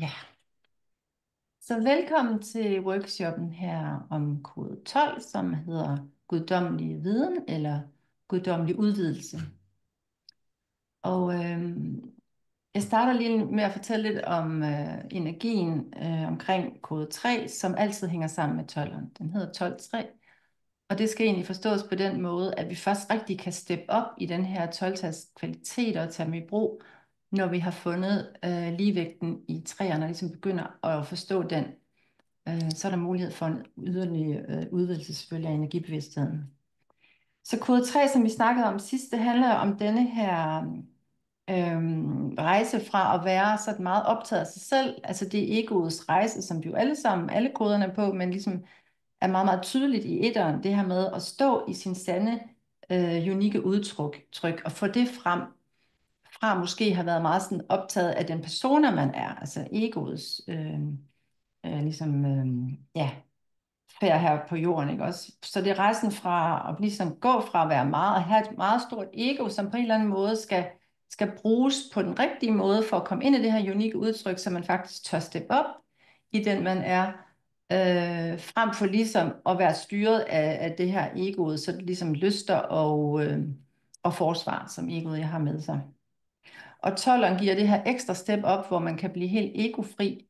Ja, så velkommen til workshoppen her om kode 12, som hedder guddommelig viden eller guddommelig udvidelse. Og jeg starter lige med at fortælle lidt om energien omkring kode 3, som altid hænger sammen med 12'eren. Den hedder 12.3, og det skal egentlig forstås på den måde, at vi først rigtig kan steppe op i den her 12-tals kvaliteter og tage dem i brug, når vi har fundet ligevægten i træerne og ligesom begynder at forstå den. Så er der mulighed for en yderligere udvidelse selvfølgelig af energibevidstheden. Så kode 3, som vi snakkede om sidst, det handler om denne her rejse fra at være sådan meget optaget af sig selv, altså det er egoets rejse, som vi jo alle sammen, alle koderne er på, men ligesom er meget, meget tydeligt i etteren, det her med at stå i sin sande, unikke udtryk, og få det frem, fra måske have været meget sådan optaget af den persona, man er, altså egoets, ligesom, ja, færd her på jorden, ikke også? Så det er rejsen fra at ligesom gå fra at være meget, at have et meget stort ego, som på en eller anden måde skal bruges på den rigtige måde for at komme ind i det her unikke udtryk, så man faktisk tør steppe op i den, man er, frem for ligesom at være styret af det her egoet, så det ligesom lyster og forsvar, som egoet jeg har med sig. Og 12'eren giver det her ekstra step op, hvor man kan blive helt egofri,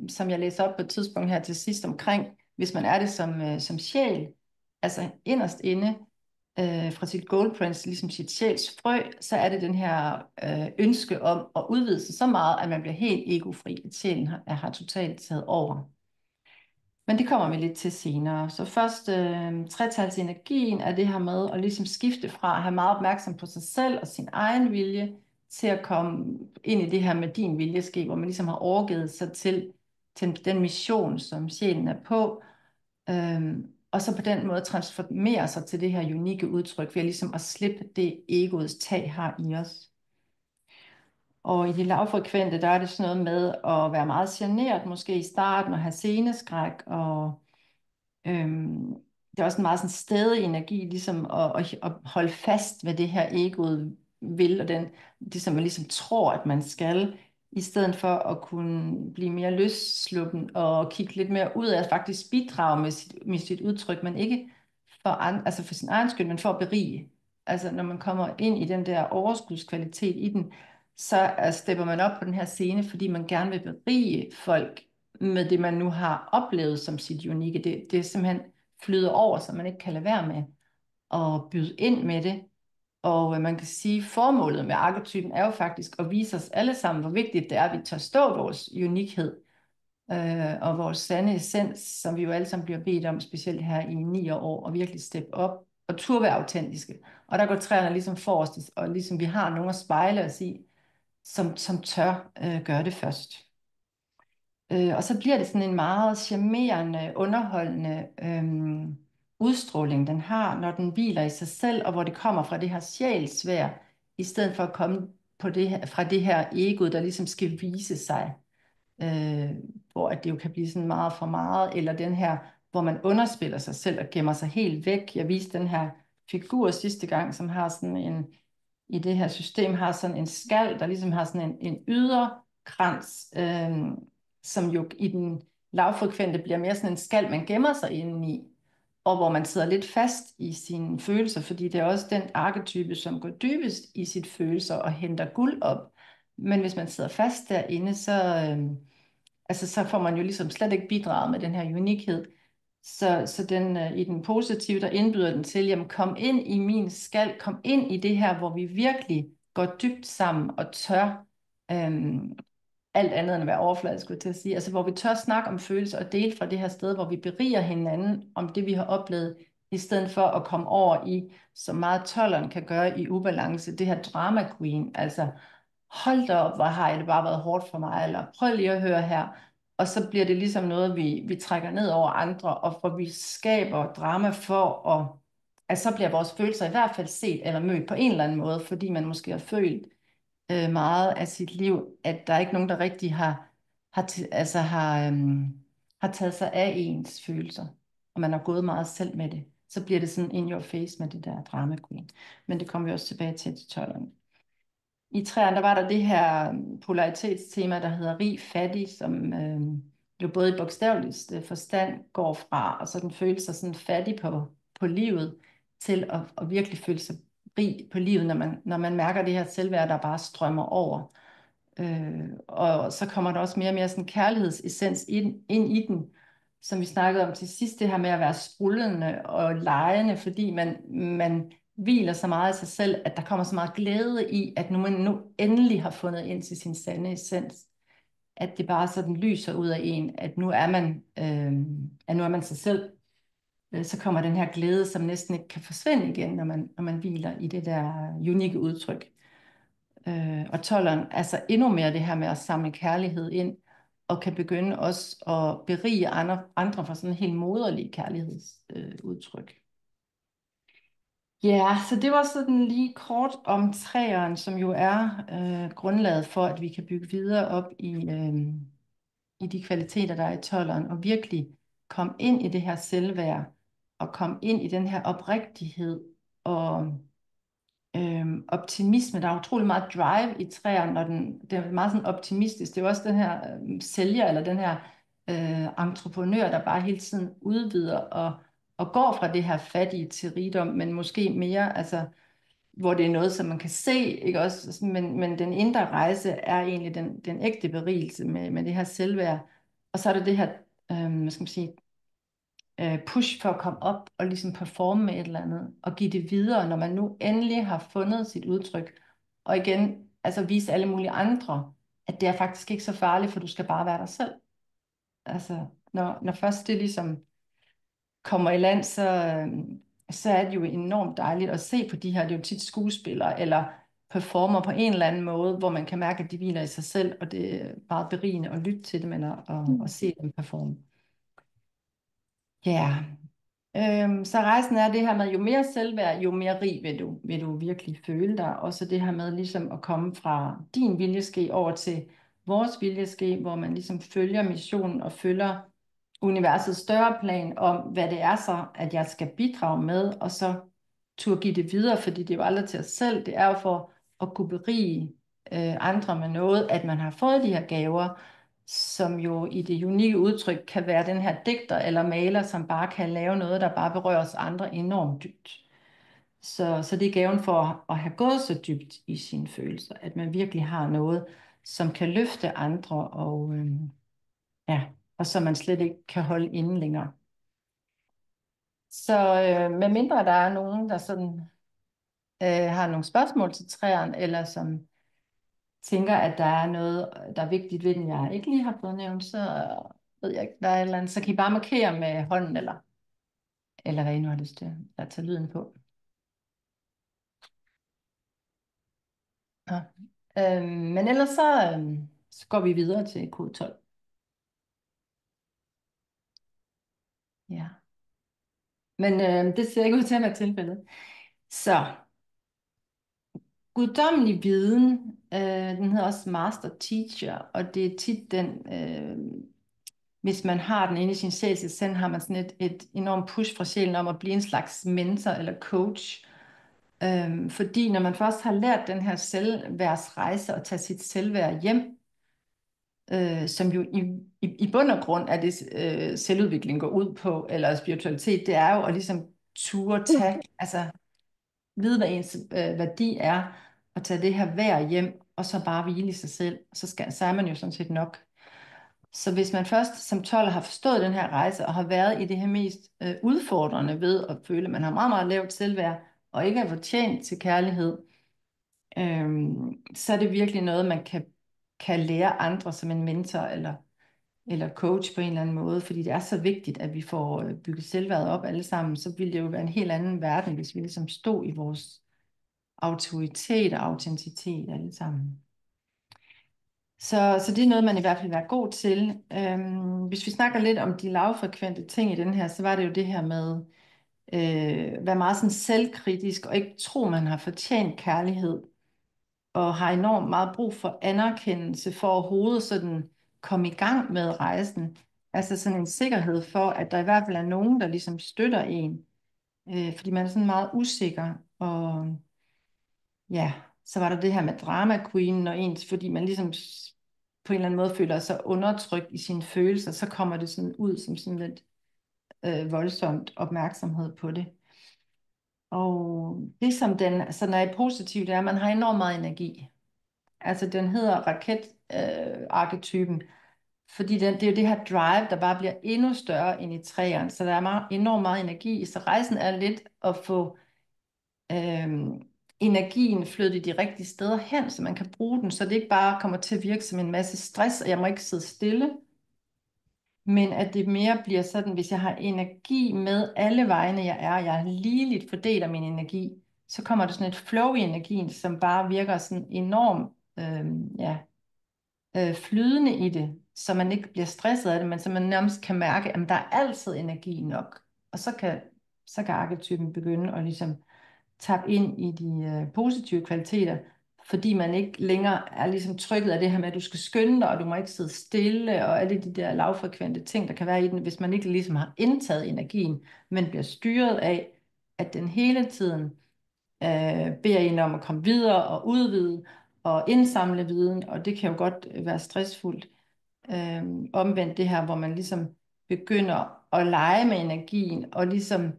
som jeg læser op på et tidspunkt her til sidst omkring, hvis man er det som sjæl, altså inderst inde fra sit goldprince, ligesom sit sjæls frø, så er det den her ønske om at udvide sig så meget, at man bliver helt egofri, at sjælen har totalt taget over. Men det kommer vi lidt til senere. Så først tretalsenergien er det her med at ligesom skifte fra at have meget opmærksom på sig selv og sin egen vilje, til at komme ind i det her med din viljeske, hvor man ligesom har overgivet sig til den mission, som sjælen er på, og så på den måde transformere sig til det her unikke udtryk, ved ligesom at slippe det egoets tag har i os. Og i de lavfrekvente, der er det sådan noget med at være meget genert, måske i starten, og have sceneskræk, og det er også en meget sådan stædig energi, ligesom at holde fast ved det her egoet vil, og den, det som man ligesom tror, at man skal, i stedet for at kunne blive mere løssluppen og kigge lidt mere ud af, faktisk bidrage med sit udtryk, men ikke altså for sin egen skyld, men for at berige. Altså når man kommer ind i den der overskudskvalitet i den, så stepper man op på den her scene, fordi man gerne vil berige folk med det, man nu har oplevet som sit unikke. Det er simpelthen flyder over, så man ikke kan lade være med at byde ind med det. Og man kan sige, at formålet med arketypen er jo faktisk at vise os alle sammen, hvor vigtigt det er, at vi tør stå vores unikhed og vores sande essens, som vi jo alle sammen bliver bedt om, specielt her i 9 år, og virkelig steppe op og turde være autentiske. Og der går træerne ligesom forrest, og ligesom vi har nogen at spejle os i, som tør gøre det først. Og så bliver det sådan en meget charmerende, underholdende udstråling, den har, når den hviler i sig selv, og hvor det kommer fra det her sjælsvær, i stedet for at komme på det her, fra det her ego, der ligesom skal vise sig, hvor at det jo kan blive sådan meget for meget, eller den her, hvor man underspiller sig selv og gemmer sig helt væk. Jeg viste den her figur sidste gang, som har sådan en, i det her system, har sådan en skal, der ligesom har sådan en yderkrans, som jo i den lavfrekvente bliver mere sådan en skal, man gemmer sig inde i, og hvor man sidder lidt fast i sine følelser, fordi det er også den arketype, som går dybest i sit følelser og henter guld op. Men hvis man sidder fast derinde, så får man jo ligesom slet ikke bidraget med den her unikhed. Så den, i den positive, der indbyder den til, jamen kom ind i min skal, kom ind i det her, hvor vi virkelig går dybt sammen og tør alt andet end at være overfladisk, skulle jeg til at sige. Altså hvor vi tør snakke om følelser og dele fra det her sted, hvor vi beriger hinanden om det, vi har oplevet, i stedet for at komme over i, som meget 12'eren kan gøre i ubalance, det her drama queen. Altså hold da op, hvor har det bare været hårdt for mig, eller prøv lige at høre her. Og så bliver det ligesom noget, vi trækker ned over andre, og hvor vi skaber drama for at så bliver vores følelser i hvert fald set eller mødt på en eller anden måde, fordi man måske har følt meget af sit liv, at der er ikke nogen, der rigtig har taget sig af ens følelser, og man har gået meget selv med det. Så bliver det sådan in your face med det der drama queen. Men det kommer vi også tilbage til 12'erne. i træerne, der var der det her polaritetstema, der hedder rig-fattig, som jo både i bogstaveligste forstand går fra, og så den føle sig sådan fattig på livet, til at virkelig føle sig rig på livet, når man mærker det her selvværd, der bare strømmer over. Og så kommer der også mere og mere sådan kærlighedsessens ind i den, som vi snakkede om til sidst, det her med at være sprudlende og legende, fordi man hviler så meget i sig selv, at der kommer så meget glæde i, at nu man nu endelig har fundet ind til sin sande essens, at det bare sådan lyser ud af en, at nu er man sig selv. Så kommer den her glæde, som næsten ikke kan forsvinde igen, når man hviler i det der unikke udtryk. Og tolderen altså endnu mere det her med at samle kærlighed ind, og kan begynde også at berige andre for sådan en helt moderlig kærlighedsudtryk. Ja, så det var sådan lige kort om træeren, som jo er grundlaget for, at vi kan bygge videre op i de kvaliteter, der er i tolderen, og virkelig komme ind i det her selvværd, og komme ind i den her oprigtighed og optimisme. Der er utrolig meget drive i træerne, når det er meget sådan optimistisk. Det er jo også den her sælger, eller den her entreprenør, der bare hele tiden udvider og går fra det her fattige til rigdom, men måske mere, altså, hvor det er noget, som man kan se, ikke også? Men den indre rejse er egentlig den ægte berigelse med det her selvværd. Og så er det det her, hvad skal man sige, push for at komme op og ligesom performe med et eller andet, og give det videre, når man nu endelig har fundet sit udtryk. Og igen, altså vise alle mulige andre, at det er faktisk ikke så farligt, for du skal bare være dig selv. Altså, når først det ligesom kommer i land, så er det jo enormt dejligt at se på de her, det er jo tit skuespillere, eller performer på en eller anden måde, hvor man kan mærke, at de hviler i sig selv, og det er meget berigende at lytte til dem, eller at se dem performe. Ja, så rejsen er det her med, jo mere selvværd, jo mere rig vil du virkelig føle dig. Og så det her med ligesom at komme fra din viljeske over til vores viljeske, hvor man ligesom følger missionen og følger universets større plan om, hvad det er så, at jeg skal bidrage med, og så turde give det videre, fordi det er jo aldrig til os selv. Det er jo for at kunne berige andre med noget, at man har fået de her gaver, som jo i det unikke udtryk kan være den her digter eller maler, som bare kan lave noget, der bare berører os andre enormt dybt. Så det er gaven for at have gået så dybt i sine følelser, at man virkelig har noget, som kan løfte andre, ja, og som man slet ikke kan holde inde længere. Så med mindre der er nogen, der sådan har nogle spørgsmål til træerne, eller som tænker, at der er noget, der er vigtigt ved den, jeg ikke lige har fået nævnt, så ved jeg ikke, der er et eller andet, så kan I bare markere med hånden, eller hvad I nu har lyst til, at tage lyden på. Ja. Men ellers så går vi videre til kode 12. Ja. Men det ser ikke ud til at være tilfældet. Så, guddommelig viden, den hedder også master teacher, og det er tit den, hvis man har den inde i sin sjælsessens, har man sådan et enormt push fra sjælen om at blive en slags mentor eller coach. Fordi når man først har lært den her selvværdsrejse og tage sit selvværd hjem, som jo i bund og grund er det selvudvikling går ud på, eller spiritualitet, det er jo at ligesom ture tage, altså vide, hvad ens værdi er, og tage det her værd hjem, og så bare hvile i sig selv, så er man jo sådan set nok. Så hvis man først som 12 har forstået den her rejse, og har været i det her mest udfordrende ved at føle, at man har meget, meget lavt selvværd, og ikke er fortjent til kærlighed, så er det virkelig noget, man kan lære andre som en mentor eller coach på en eller anden måde, fordi det er så vigtigt, at vi får bygget selvværdet op alle sammen. Så ville det jo være en helt anden verden, hvis vi ligesom stod i vores autoritet og autenticitet alle sammen. Så det er noget, man i hvert fald vil være god til. Hvis vi snakker lidt om de lavfrekvente ting i den her, så var det jo det her med være meget sådan selvkritisk og ikke tro, man har fortjent kærlighed og har enormt meget brug for anerkendelse for overhovedet sådan komme i gang med rejsen. Altså sådan en sikkerhed for, at der i hvert fald er nogen, der ligesom støtter en. Fordi man er sådan meget usikker og ja, Så var der det her med drama queen, og ens, fordi man ligesom på en eller anden måde føler sig undertrykt i sine følelser, så kommer det sådan ud som sådan lidt voldsomt opmærksomhed på det. Og det som den sådan er i positivt, det er, at man har enormt meget energi. Altså den hedder raket-arketypen, fordi det er jo det her drive, der bare bliver endnu større end i træerne. Så der er enormt meget energi. Så rejsen er lidt at få energien flyttet de rigtige steder hen, så man kan bruge den, så det ikke bare kommer til at virke som en masse stress, og jeg må ikke sidde stille, men at det mere bliver sådan, hvis jeg har energi med alle vegne, jeg ligeligt fordeler min energi, så kommer der sådan et flow i energien, som bare virker sådan enormt ja, flydende i det, så man ikke bliver stresset af det, men så man nærmest kan mærke, at der er altid energi nok. Og så kan arketypen begynde at ligesom tappe ind i de positive kvaliteter, fordi man ikke længere er ligesom trykket af det her med, at du skal skynde dig, og du må ikke sidde stille, og alle de der lavfrekvente ting, der kan være i den, hvis man ikke ligesom har indtaget energien, men bliver styret af, at den hele tiden beder en om at komme videre og udvide og indsamle viden, og det kan jo godt være stressfuldt. Omvendt det her, hvor man ligesom begynder at lege med energien og ligesom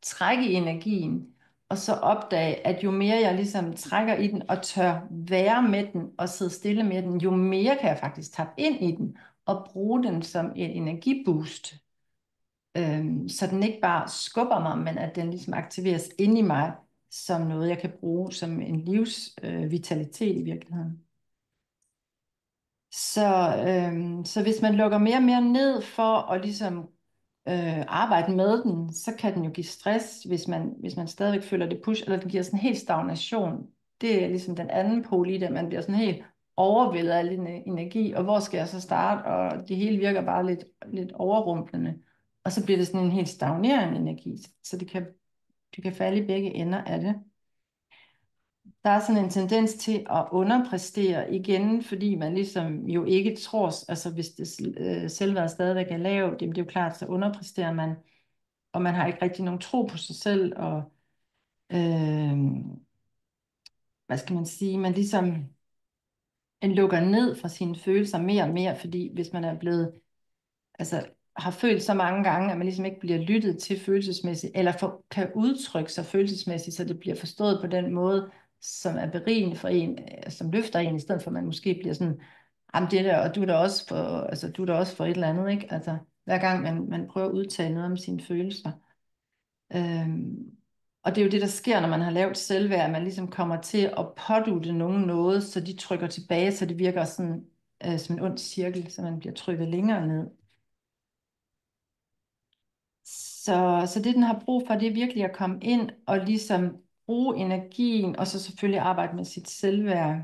trække i energien, og så opdage, at jo mere jeg ligesom trækker i den og tør være med den og sidde stille med den, jo mere kan jeg faktisk tappe ind i den og bruge den som en energiboost. Så den ikke bare skubber mig, men at den ligesom aktiveres inde i mig som noget, jeg kan bruge som en livsvitalitet i virkeligheden. Så hvis man lukker mere og mere ned for at ligesom arbejde med den, så kan den jo give stress, hvis man stadigvæk føler det push, eller den giver sådan en helt stagnation. Det er ligesom den anden pol i det, at man bliver sådan helt overvældet af al den energi, og hvor skal jeg så starte, og det hele virker bare lidt overrumplende, og så bliver det sådan en helt stagnerende energi, så det kan falde i begge ender af det. Der er sådan en tendens til at underpræstere igen, fordi man ligesom jo ikke tror, altså hvis det selvværd stadigvæk er lavt, det er jo klart, så underpræsterer man, og man har ikke rigtig nogen tro på sig selv, og øh, hvad skal man sige, man ligesom lukker ned for sine følelser mere og mere, fordi hvis man er blevet, altså har følt så mange gange, at man ligesom ikke bliver lyttet til følelsesmæssigt, eller kan udtrykke sig følelsesmæssigt, så det bliver forstået på den måde, som er berigende for en, som løfter en, i stedet for at man måske bliver sådan, jamen det der, og du er da også for, altså du er da også for et eller andet, ikke? Altså hver gang man prøver at udtale noget om sine følelser. Og det er jo det, der sker, når man har lavet selvværd, at man ligesom kommer til at pådutte nogen noget, så de trykker tilbage, så det virker sådan, som en ond cirkel, så man bliver trykket længere ned. Så det, den har brug for, det er virkelig at komme ind og ligesom bruge energien, og så selvfølgelig arbejde med sit selvværd.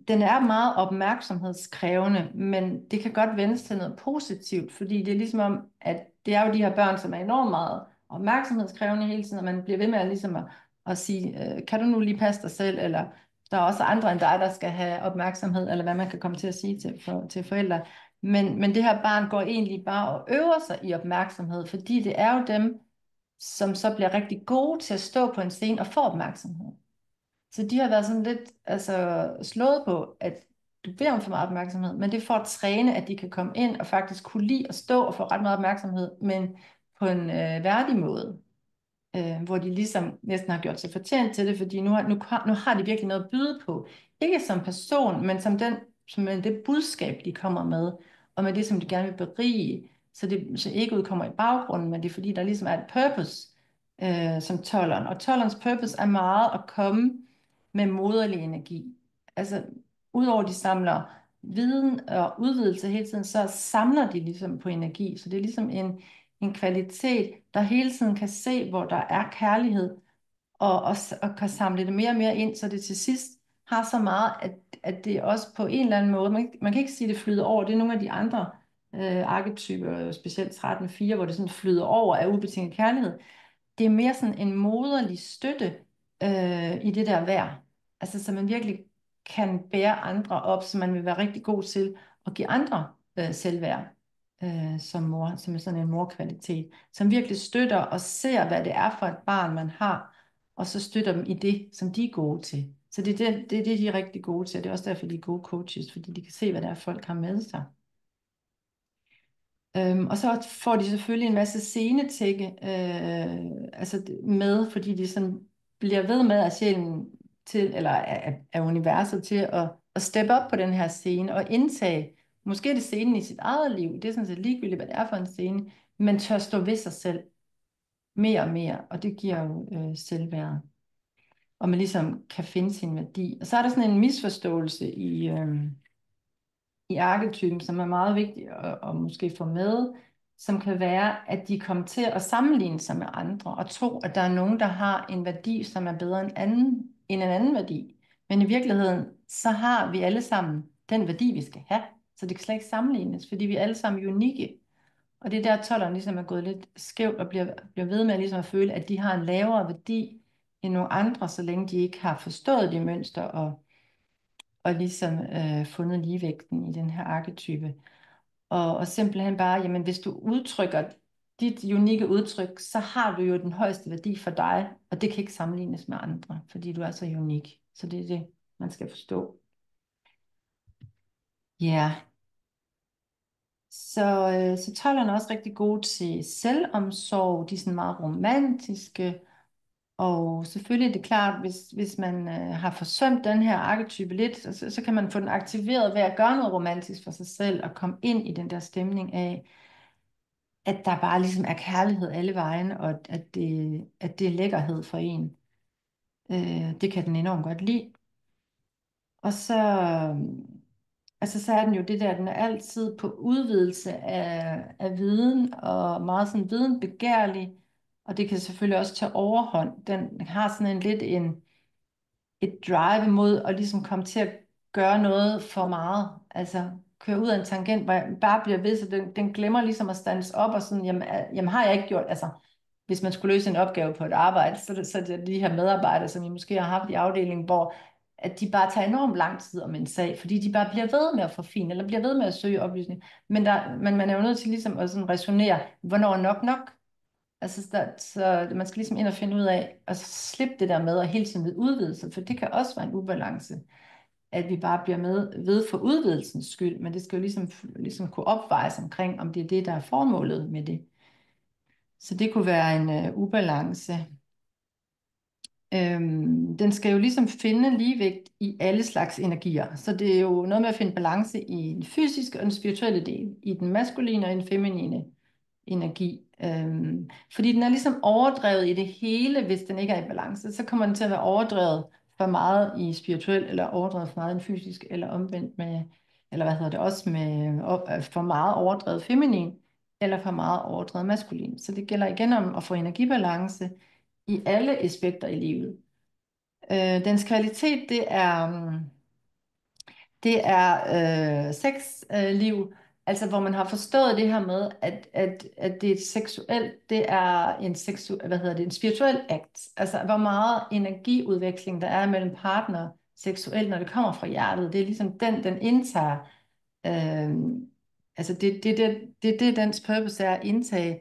Den er meget opmærksomhedskrævende, men det kan godt vendes til noget positivt, fordi det er ligesom om, at det er jo de her børn, som er enormt meget opmærksomhedskrævende hele tiden, og man bliver ved med at, ligesom at sige, kan du nu lige passe dig selv, eller der er også andre end dig, der skal have opmærksomhed, eller hvad man kan komme til at sige til forældre. Men det her barn går egentlig bare og øver sig i opmærksomhed, fordi det er jo dem, som så bliver rigtig gode til at stå på en scene og få opmærksomhed. Så de har været sådan lidt slået på, at du beder om for meget opmærksomhed, men det er for at træne, at de kan komme ind og faktisk kunne lide at stå og få ret meget opmærksomhed, men på en værdig måde, hvor de ligesom næsten har gjort sig fortjent til det, fordi nu har de virkelig noget at byde på. Ikke som person, men som det budskab, de kommer med, og med det, som de gerne vil berige. Så egoet kommer i baggrunden, men det er fordi, der ligesom er et purpose, som tolleren. Og tollerens purpose er meget at komme med moderlig energi. Altså, udover de samler viden og udvidelse hele tiden, så samler de ligesom på energi. Så det er ligesom en kvalitet, der hele tiden kan se, hvor der er kærlighed, og kan samle det mere og mere ind, så det til sidst har så meget, at det også på en eller anden måde, man kan ikke sige, at det flyder over, det er nogle af de andre arketyper, specielt 13-4, hvor det sådan flyder over af ubetinget kærlighed. Det er mere sådan en moderlig støtte i det der værd. Altså, så man virkelig kan bære andre op, så man vil være rigtig god til at give andre selvværd som mor, som er sådan en morkvalitet, som virkelig støtter og ser, hvad det er for et barn, man har, og så støtter dem i det, som de er gode til. Så det, de er rigtig gode til, og det er også derfor, de er gode coaches, fordi de kan se, hvad der er, folk har med sig. Og så får de selvfølgelig en masse scenetække med, fordi de sådan bliver ved med at sjælen til, eller af universet til at steppe op på den her scene og indtage, måske er det scenen i sit eget liv, det er sådan set ligegyldigt, hvad det er for en scene, men tør stå ved sig selv mere og mere, og det giver jo selvværd, og man ligesom kan finde sin værdi. Og så er der sådan en misforståelse i arketypen, som er meget vigtig at måske få med, som kan være, at de kommer til at sammenligne sig med andre, og tro, at der er nogen, der har en værdi, som er bedre end en anden værdi. Men i virkeligheden, så har vi alle sammen den værdi, vi skal have. Så det kan slet ikke sammenlignes, fordi vi er alle sammen unikke. Og det er der, tolleren ligesom er gået lidt skævt, og bliver ved med ligesom at føle, at de har en lavere værdi end nogle andre, så længe de ikke har forstået de mønster og ligesom fundet ligevægten i den her arketype. Og simpelthen bare, jamen hvis du udtrykker dit unikke udtryk, så har du jo den højeste værdi for dig, og det kan ikke sammenlignes med andre, fordi du er så unik. Så det er det, man skal forstå. Ja, yeah. Så tolderne er også rigtig gode til selvomsorg. De er sådan meget romantiske. Og selvfølgelig er det klart, hvis man har forsømt den her arketype lidt, så kan man få den aktiveret ved at gøre noget romantisk for sig selv og komme ind i den der stemning af, at der bare ligesom er kærlighed alle vejen, og at det er lækkerhed for en. Det kan den enormt godt lide. Og så er den jo det der, den er altid på udvidelse af viden, og meget sådan videnbegærlig, og det kan selvfølgelig også tage overhånd. Den har sådan et drive mod at ligesom komme til at gøre noget for meget. Altså køre ud af en tangent, hvor jeg bare bliver ved, så den glemmer ligesom at stands op, og sådan, jamen har jeg ikke gjort, altså hvis man skulle løse en opgave på et arbejde, så er det de her medarbejdere, som I måske har haft i afdelingen, hvor at de bare tager enormt lang tid om en sag, fordi de bare bliver ved med at forfine, eller bliver ved med at søge oplysning. Men man er jo nødt til ligesom at sådan resonere, hvornår er nok nok? Altså, så man skal ligesom ind og finde ud af, at slippe det der med at hele tiden ved udvidelse, for det kan også være en ubalance, at vi bare bliver med ved for udvidelsens skyld, men det skal jo ligesom kunne opvejes omkring, om det er det, der er formålet med det. Så det kunne være en ubalance. Den skal jo ligesom finde ligevægt i alle slags energier. Så det er jo noget med at finde balance i den fysiske og den spirituelle del, i den maskuline og den feminine energi. Fordi den er ligesom overdrevet i det hele, hvis den ikke er i balance. Så kommer den til at være overdrevet for meget i spirituel, eller overdrevet for meget i den fysisk, eller omvendt med, eller hvad hedder det, også med for meget overdrevet feminin, eller for meget overdrevet maskulin. Så det gælder igen om at få energibalance i alle aspekter i livet. Dens kvalitet, det er sexliv, altså hvor man har forstået det her med, at det er seksuelt, det er en spirituel akt. Altså hvor meget energiudveksling der er mellem partner seksuelt, når det kommer fra hjertet. Det er ligesom den indtager. Øh, altså det, dens purpose er at indtage,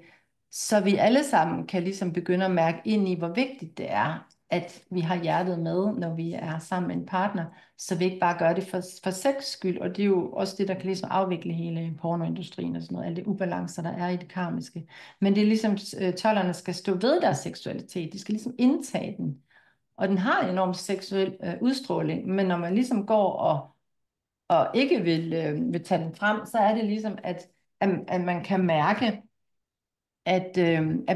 så vi alle sammen kan ligesom begynde at mærke ind i, hvor vigtigt det er, at vi har hjertet med, når vi er sammen med en partner, så vi ikke bare gør det for sex skyld, og det er jo også det, der kan ligesom afvikle hele pornoindustrien og sådan noget, alle de ubalancer, der er i det karmiske. Men det er ligesom, tollerne skal stå ved deres seksualitet, de skal ligesom indtage den, og den har en enorm seksuel udstråling, men når man ligesom går og ikke vil tage den frem, så er det ligesom, at man kan mærke, at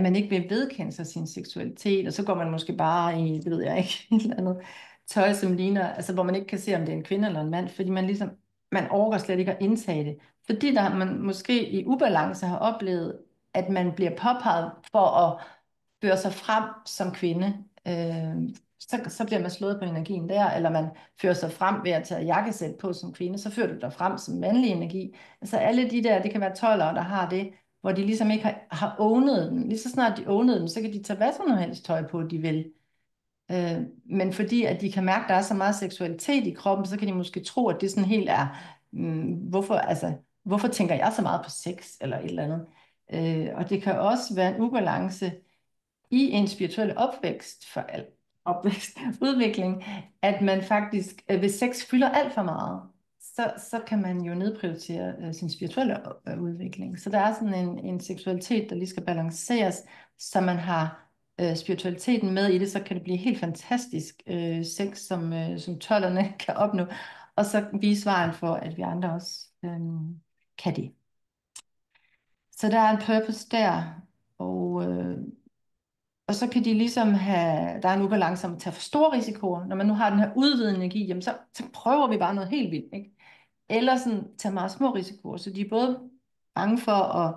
man ikke vil vedkende sig sin seksualitet, og så går man måske bare i, det ved jeg ikke, et eller andet tøj, som ligner, altså hvor man ikke kan se, om det er en kvinde eller en mand, fordi man orker slet ikke at indtage det. Fordi man måske i ubalance har oplevet, at man bliver påpeget for at føre sig frem som kvinde. Så bliver man slået på energien der, eller man fører sig frem ved at tage jakkesæt på som kvinde, så fører du dig frem som mandlig energi. Altså alle de der, det kan være toldere, der har det, hvor de ligesom ikke har ownet den. Lige så snart de ownede den, så kan de tage hvad som helst tøj på, de vil. Men fordi at de kan mærke, at der er så meget seksualitet i kroppen, så kan de måske tro, at det sådan helt er, hvorfor tænker jeg så meget på sex, eller et eller andet. Og det kan også være en ubalance i en spirituel opvækst, opvækst, udvikling, at man faktisk, hvis sex fylder alt for meget, så kan man jo nedprioritere sin spirituelle udvikling. Så der er sådan en seksualitet, der lige skal balanceres, så man har spiritualiteten med i det, så kan det blive helt fantastisk sex, som tollerne kan opnå, og så vise vejen for, at vi andre også kan det. Så der er en purpose der, og så kan de ligesom have, der er en ubalance om at tage for store risikoer. Når man nu har den her udvidede energi, jamen så prøver vi bare noget helt vildt, ikke? Eller sådan tage meget små risikoer, så de er både bange for at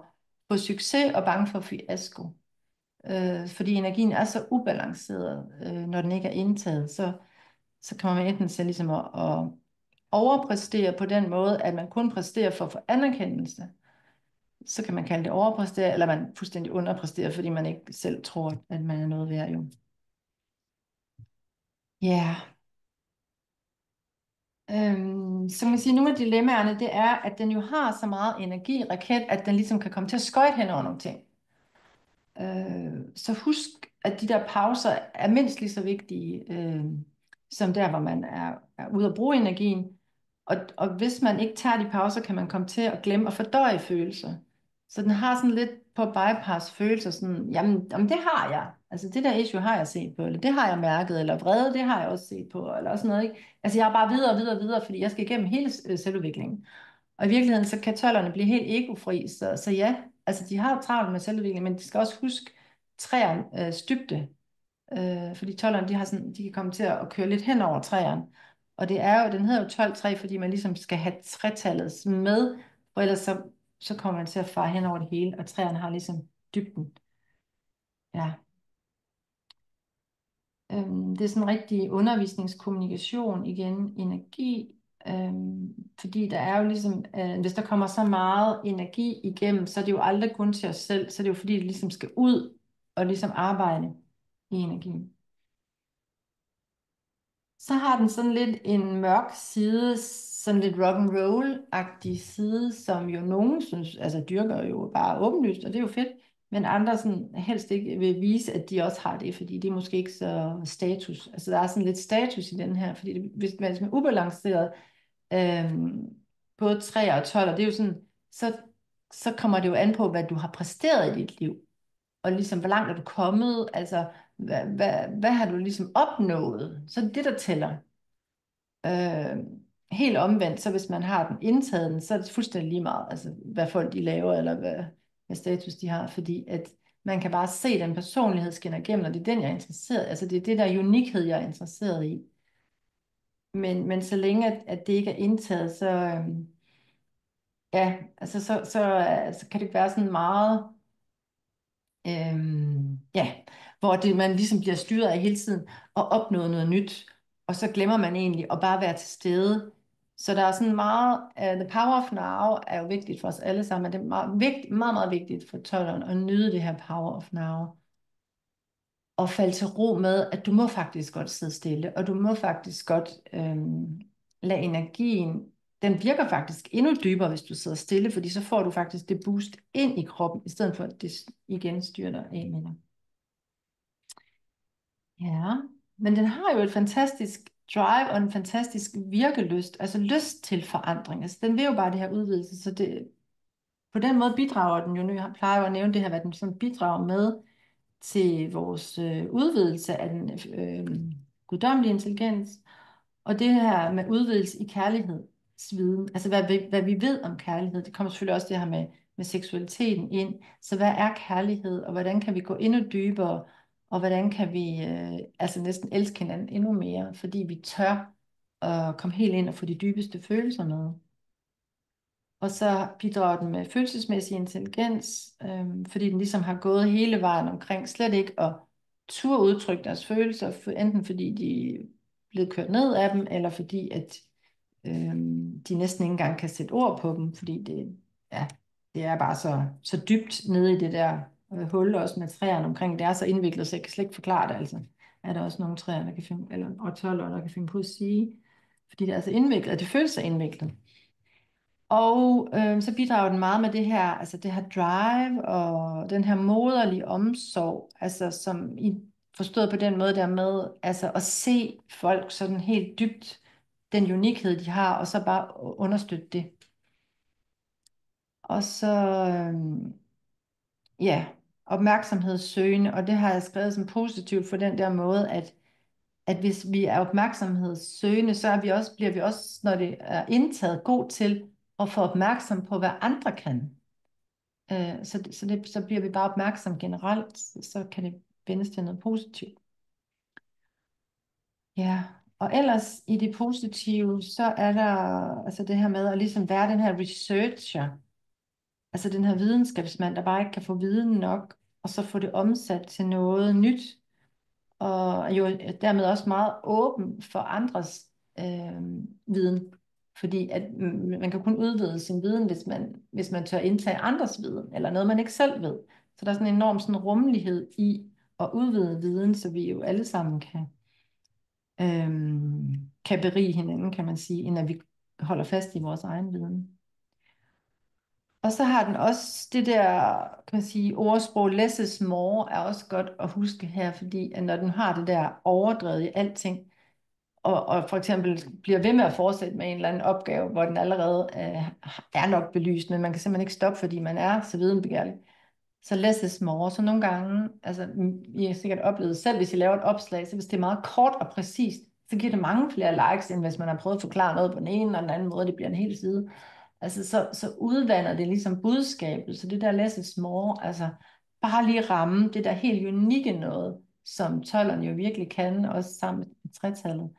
få succes og bange for fiasko. Fordi energien er så ubalanceret, når den ikke er indtaget, så kommer man enten til ligesom at overpræstere på den måde, at man kun præsterer for at få anerkendelse, så kan man kalde det overpræstere, eller man fuldstændig underpræsterer, fordi man ikke selv tror, at man er noget værd jo. Ja, så man kan sige, at nogle af dilemmaerne, det er, at den jo har så meget energi, raket, at den ligesom kan komme til at skøjte hen over nogle ting. Så husk, at de der pauser er mindst lige så vigtige, som der, hvor man er ude at bruge energien. Og hvis man ikke tager de pauser, kan man komme til at glemme at fordøje følelser. Så den har sådan lidt på bypass følelser, sådan, jamen det har jeg. Altså det der issue har jeg set på, eller det har jeg mærket, eller vrede, det har jeg også set på, eller også noget, ikke? Altså jeg er bare videre og videre og videre, fordi jeg skal igennem hele selvudviklingen. Og i virkeligheden, så kan tollerne blive helt egofri, så ja, altså de har travlt med selvudvikling, men de skal også huske træernes dybde. Fordi tollerne, de kan komme til at køre lidt hen over træerne. Og det er jo, den hedder jo 12-3, fordi man ligesom skal have tretallet med, for ellers så kommer man til at fare hen over det hele, og træerne har ligesom dybden. Ja. Det er sådan en rigtig undervisningskommunikation igen, energi, fordi der er jo ligesom, hvis der kommer så meget energi igennem, så er det jo aldrig kun til os selv, så er det jo fordi, det ligesom skal ud og ligesom arbejde i energien. Så har den sådan lidt en mørk side, sådan lidt rock and roll-agtig side, som jo nogen synes, altså dyrker jo bare åbenlyst, og det er jo fedt, men andre sådan helst ikke vil vise, at de også har det, fordi det er måske ikke så status. Altså der er sådan lidt status i den her, fordi hvis man er ubalanceret, både 3 og 12, og det er jo sådan, så kommer det jo an på, hvad du har præsteret i dit liv, og ligesom hvor langt er du kommet, altså hvad har du ligesom opnået, så er det det, der tæller. Øh, Helt omvendt, så hvis man har den indtaget den, så er det fuldstændig lige meget, altså hvad folk de laver, eller hvad status de har, fordi at man kan bare se den personlighed skinner igennem, og det er den, jeg er interesseret i. Altså det er det der unikhed, jeg er interesseret i. Men så længe at det ikke er indtaget, så ja, altså så kan det være sådan meget ja, hvor man ligesom bliver styret af hele tiden og opnået noget nyt, og så glemmer man egentlig at bare være til stede. Så der er sådan meget, the power of now er jo vigtigt for os alle sammen, og det er meget, meget vigtigt for toddleren at nyde det her power of now, og falde til ro med, at du må faktisk godt sidde stille, og du må faktisk godt lade energien, den virker faktisk endnu dybere, hvis du sidder stille, fordi så får du faktisk det boost ind i kroppen, i stedet for at det igen styrer dig af med dig. Ja, men den har jo et fantastisk drive og en fantastisk virkelyst, altså lyst til forandring. Altså den vil jo bare det her udvidelse, så det, på den måde bidrager den jo, nu jeg plejer jo at nævne det her, hvad den sådan bidrager med til vores udvidelse af den guddommelige intelligens, og det her med udvidelse i kærlighedsviden, altså hvad vi ved om kærlighed, det kommer selvfølgelig også det her med seksualiteten ind. Så hvad er kærlighed, og hvordan kan vi gå endnu dybere, og hvordan kan vi altså næsten elske hinanden endnu mere, fordi vi tør at komme helt ind og få de dybeste følelser med. Og så bidrager den med følelsesmæssig intelligens, fordi den ligesom har gået hele vejen omkring slet ikke at turde udtrykke deres følelser, enten fordi de er blevet kørt ned af dem, eller fordi at de næsten ikke engang kan sætte ord på dem, fordi ja, det er bare så dybt nede i det der hul, også med træerne omkring. Det er så indviklet, så jeg kan slet ikke forklare det. Altså er der også nogle træer, der kan finde, eller og tøller, der kan finde på at sige, fordi det er så indviklet, og det føles så indviklet. Og så bidrager den meget med det her, altså det her drive og den her moderlige omsorg, altså som Forstået på den måde der med, altså at se folk sådan helt dybt, den unikhed, de har, og så bare understøtte det. Og så, ja, opmærksomhedssøgende, og det har jeg skrevet som positivt for den der måde, at hvis vi er opmærksomhedssøgende, så er vi også, bliver vi også, når det er indtaget, god til at få opmærksom på, hvad andre kan. Så bliver vi bare opmærksom generelt, så kan det vendes til noget positivt. Ja, og ellers i det positive, så er der altså det her med at ligesom være den her researcher, altså den her videnskabsmand, der bare ikke kan få viden nok, og så få det omsat til noget nyt, og jo dermed også meget åben for andres øh, viden. Fordi at man kan kun udvide sin viden, hvis man tør indtage andres viden, eller noget, man ikke selv ved. Så der er sådan en enorm sådan rummelighed i at udvide viden, så vi jo alle sammen kan berige hinanden, kan man sige, end at vi holder fast i vores egen viden. Og så har den også det der, kan man sige, ordsprog, less is more, er også godt at huske her, fordi at når den har det der overdrevet i alting, og for eksempel bliver ved med at fortsætte med en eller anden opgave, hvor den allerede er nok belyst, men man kan simpelthen ikke stoppe, fordi man er så videnbegærlig. Så less is more. Så nogle gange, altså I har sikkert oplevet selv, hvis I laver et opslag, så hvis det er meget kort og præcist, så giver det mange flere likes, end hvis man har prøvet at forklare noget på den ene eller den anden måde, det bliver en hel side. Altså så udvander det ligesom budskabet, så det der less is more, altså bare lige ramme det der helt unikke noget, som tolderen jo virkelig kan, også sammen med tretallet,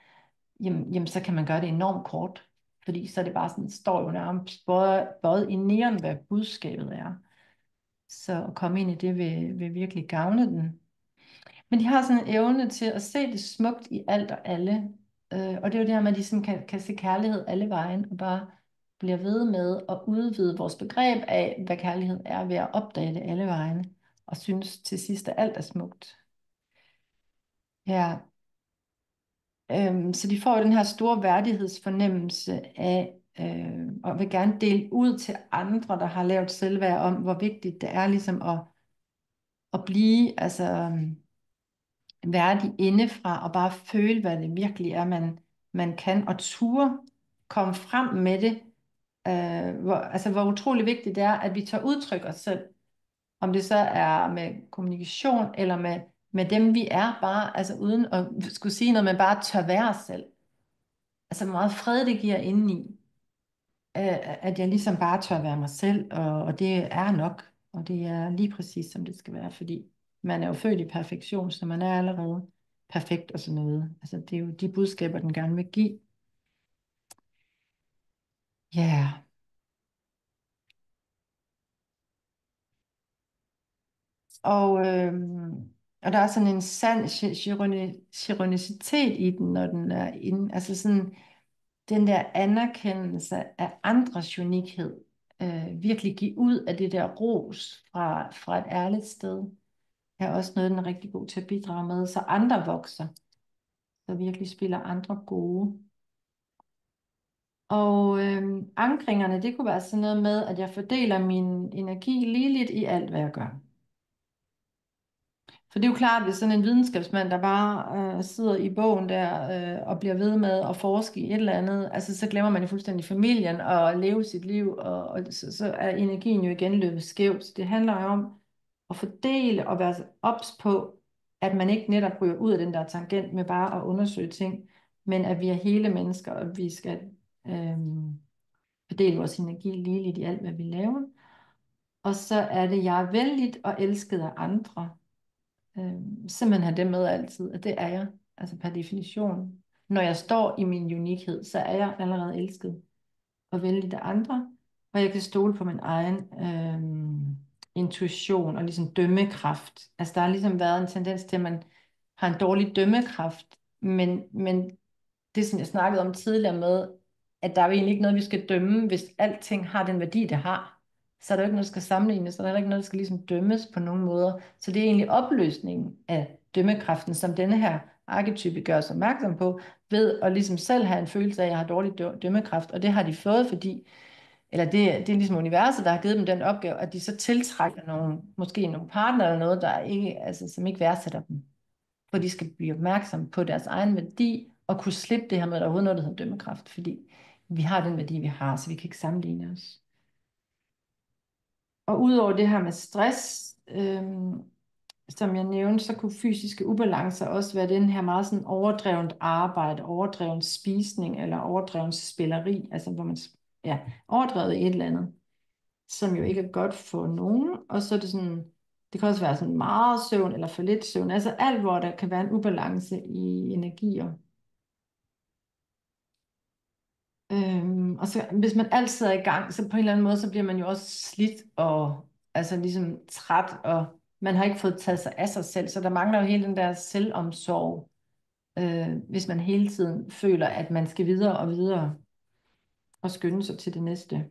jamen så kan man gøre det enormt kort, fordi så er det bare sådan, står jo nærmest både i næren, hvad budskabet er. Så at komme ind i det vil virkelig gavne den. Men de har sådan en evne til at se det smukt i alt og alle. Og det er jo det her med, at de sådan kan se kærlighed alle vejen, og bare bliver ved med at udvide vores begreb af, hvad kærlighed er, ved at opdage det alle vejen, og synes til sidst, at alt er smukt. Ja, så de får jo den her store værdighedsfornemmelse af, og vil gerne dele ud til andre, der har lavet selvværd, om hvor vigtigt det er ligesom at blive altså værdig indefra, og bare føle, hvad det virkelig er, man kan, og ture komme frem med det, hvor utrolig vigtigt det er, at vi tør udtrykke os selv, om det så er med kommunikation, eller med dem vi er, bare altså uden at skulle sige noget, men bare tør være os selv. Altså hvor meget fred det giver indeni, at jeg ligesom bare tør være mig selv, og det er nok, og det er lige præcis som det skal være, fordi man er jo født i perfektion, så man er allerede perfekt og sådan noget. Altså det er jo de budskaber, den gerne vil give. Ja, yeah. Og der er sådan en sand generøsitet i den, når den er inde, altså sådan den der anerkendelse af andres unikhed, virkelig give ud af det der ros fra et ærligt sted, er også noget, den er rigtig god til at bidrage med, så andre vokser, så virkelig spiller andre gode. Og ankringerne, det kunne være sådan noget med, at jeg fordeler min energi ligeligt i alt, hvad jeg gør. For det er jo klart, hvis sådan en videnskabsmand, der bare sidder i bogen der og bliver ved med at forske i et eller andet, altså så glemmer man jo fuldstændig familien og leve sit liv, og så er energien jo igen løbet skævt. Så det handler jo om at fordele og være ops på, at man ikke netop ryger ud af den der tangent med bare at undersøge ting, men at vi er hele mennesker, og vi skal fordele vores energi ligeligt i alt, hvad vi laver. Og så er det, jeg er vældigt og elsket af andre. Simpelthen have det med altid, at det er jeg, altså per definition. Når jeg står i min unikhed, så er jeg allerede elsket og vældig af andre, og jeg kan stole på min egen intuition og ligesom dømmekraft. Altså der har ligesom været en tendens til, at man har en dårlig dømmekraft, men det, som jeg snakkede om tidligere med, at der er jo egentlig ikke noget, vi skal dømme, hvis alting har den værdi, det har. Så er der jo ikke noget, der skal sammenlignes, så er der ikke noget, der skal ligesom dømmes på nogen måder. Så det er egentlig opløsningen af dømmekraften, som denne her arketype gør os opmærksom på, ved at ligesom selv have en følelse af, at jeg har dårlig dømmekraft, og det har de fået, fordi, eller det er ligesom universet, der har givet dem den opgave, at de så tiltrækker måske nogle partner eller noget, der ikke, altså, som ikke værdsætter dem. for de skal blive opmærksomme på deres egen værdi, og kunne slippe det her med, at der overhovedet noget, der hedder dømmekraft, fordi vi har den værdi, vi har, så vi kan ikke sammenligne os. Og udover det her med stress, som jeg nævnte, så kunne fysiske ubalancer også være den her meget sådan overdrevent arbejde, overdreven spisning eller overdreven spilleri, altså hvor man overdrevet i et eller andet, som jo ikke er godt for nogen. Og så er det sådan, det kan også være sådan meget søvn eller for lidt søvn, altså alt, hvor der kan være en ubalance i energier. Og så hvis man altid er i gang, så på en eller anden måde, så bliver man jo også slidt og altså ligesom træt, og man har ikke fået taget sig af sig selv, så der mangler jo hele den der selvomsorg, hvis man hele tiden føler, at man skal videre og videre og skynde sig til det næste.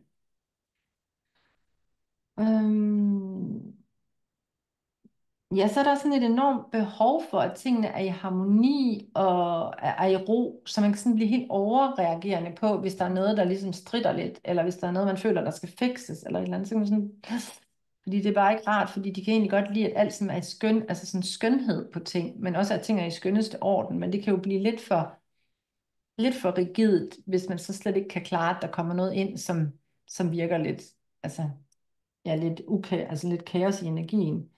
Øhm, Ja, så er der sådan et enormt behov for, at tingene er i harmoni og er i ro, så man kan sådan blive helt overreagerende på, hvis der er noget, der ligesom stritter lidt, eller hvis der er noget, man føler, der skal fikses, eller et eller andet. Så kan man sådan, fordi det er bare ikke rart, fordi de kan egentlig godt lide, at alt sådan er i altså sådan skønhed på ting, men også at ting er i skønneste orden, men det kan jo blive lidt for rigidt, hvis man så slet ikke kan klare, at der kommer noget ind, som virker lidt, altså, ja, altså lidt kaos i energien.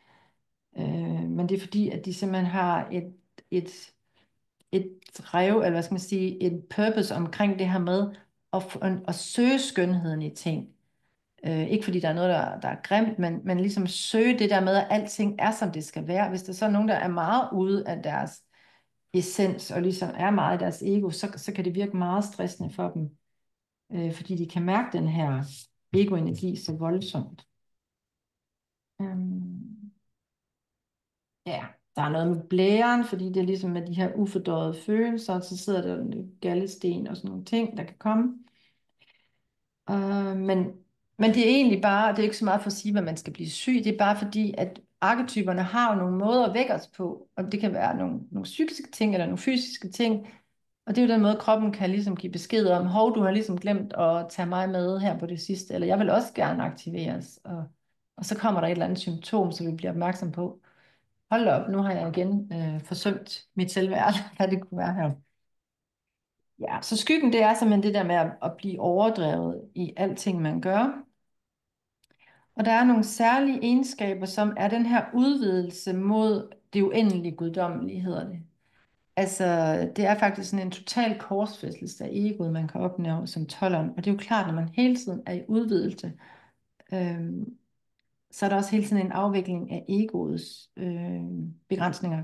Men det er fordi, at de simpelthen har et, et drev, eller hvad skal man sige, et purpose omkring det her med at søge skønheden i ting. Ikke fordi der er noget, der er grimt, men ligesom søge det der med, at alting er, som det skal være. Hvis der så er nogen, der er meget ude af deres essens, og ligesom er meget i deres ego, så kan det virke meget stressende for dem, fordi de kan mærke den her egoenergi så voldsomt. Øhm, Ja, der er noget med blæren, fordi det er ligesom med de her ufordøjede følelser, så sidder der en galdesten og sådan nogle ting, der kan komme. Men det er egentlig bare, det er ikke så meget for at sige, at man skal blive syg, det er bare fordi, at arketyperne har jo nogle måder at vække os på, og det kan være nogle psykiske ting eller nogle fysiske ting, og det er jo den måde, kroppen kan ligesom give besked om, hov, du har ligesom glemt at tage mig med her på det sidste, eller jeg vil også gerne aktiveres, og så kommer der et eller andet symptom, så vi bliver opmærksom på. Hold op, nu har jeg igen forsømt mit selvværd, hvad det kunne være her. Ja, så skyggen, det er simpelthen det der med at blive overdrevet i alting, man gør. Og der er nogle særlige egenskaber, som er den her udvidelse mod det uendelige guddommelige, hedder det. Altså, det er faktisk sådan en total korsfæstelse af egoet, man kan opnå som tolleren. Og det er jo klart, når man hele tiden er i udvidelse, så er der også hele tiden en afvikling af egoets begrænsninger.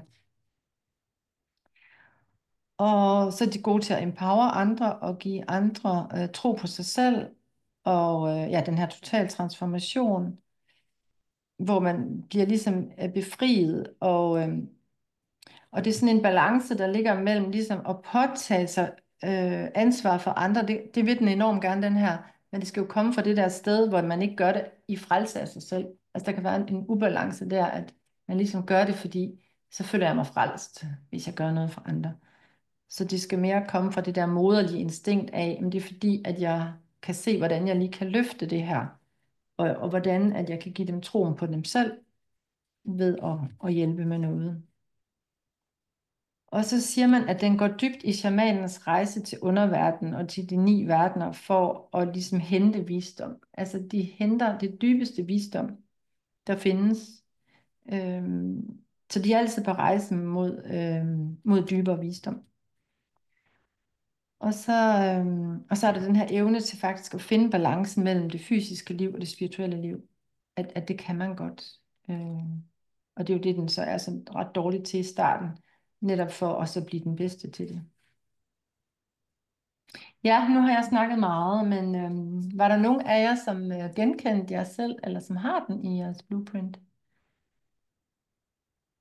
Og så er de gode til at empower andre og give andre tro på sig selv. Og den her total transformation, hvor man bliver ligesom befriet. Og det er sådan en balance, der ligger mellem ligesom at påtage sig ansvar for andre. Det vil den enormt gerne, den her. Men det skal jo komme fra det der sted, hvor man ikke gør det i frelse af sig selv. Altså der kan være en ubalance der, at man ligesom gør det, fordi så føler jeg mig frelst, hvis jeg gør noget for andre. Så det skal mere komme fra det der moderlige instinkt af, men det er fordi, at jeg kan se, hvordan jeg lige kan løfte det her, og hvordan at jeg kan give dem troen på dem selv, ved at hjælpe med noget. Og så siger man, at den går dybt i shamanens rejse til underverdenen og til de 9 verdener for at ligesom hente visdom. Altså de henter det dybeste visdom, der findes. Så de er altid på rejse mod dybere visdom. Og så er der den her evne til faktisk at finde balancen mellem det fysiske liv og det spirituelle liv. At det kan man godt. Og det er jo det, den så er så ret dårlig til i starten. Netop for også at blive den bedste til det. Ja, nu har jeg snakket meget, men var der nogen af jer, som genkendte jer selv, eller som har den i jeres blueprint?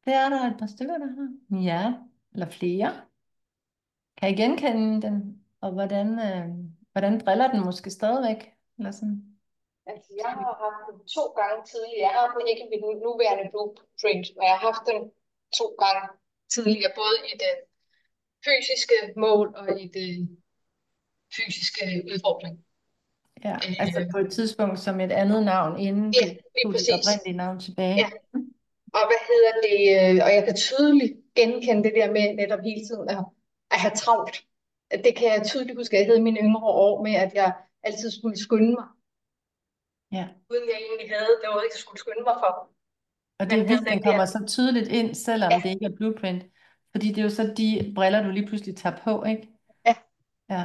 Det er der et par stykker, der har. Ja, eller flere. Kan I genkende den? Og hvordan driller den måske stadigvæk? Eller sådan? Altså, jeg har haft den 2 gange tidligere. Jeg har den ikke i mit nuværende blueprint, men jeg har haft den 2 gange tidligere, både i det fysiske mål og i det fysiske udfordring. Ja, altså Øh, på et tidspunkt som et andet navn, inden ja, du lige tog dit præcis. oprindelige navn Ja. tilbage. Og hvad hedder det? Og jeg kan tydeligt genkende det der med netop hele tiden at have travlt. Det kan jeg tydeligt huske, at jeg havde i mine yngre år med, at jeg altid skulle skynde mig, Ja. uden jeg egentlig havde noget, jeg skulle skynde mig for. Og det Men er havde vildt, den den der, kommer så tydeligt ind, ja, selvom det ikke er blueprint. Fordi det er jo så de briller, du lige pludselig tager på, ikke? ja, Ja.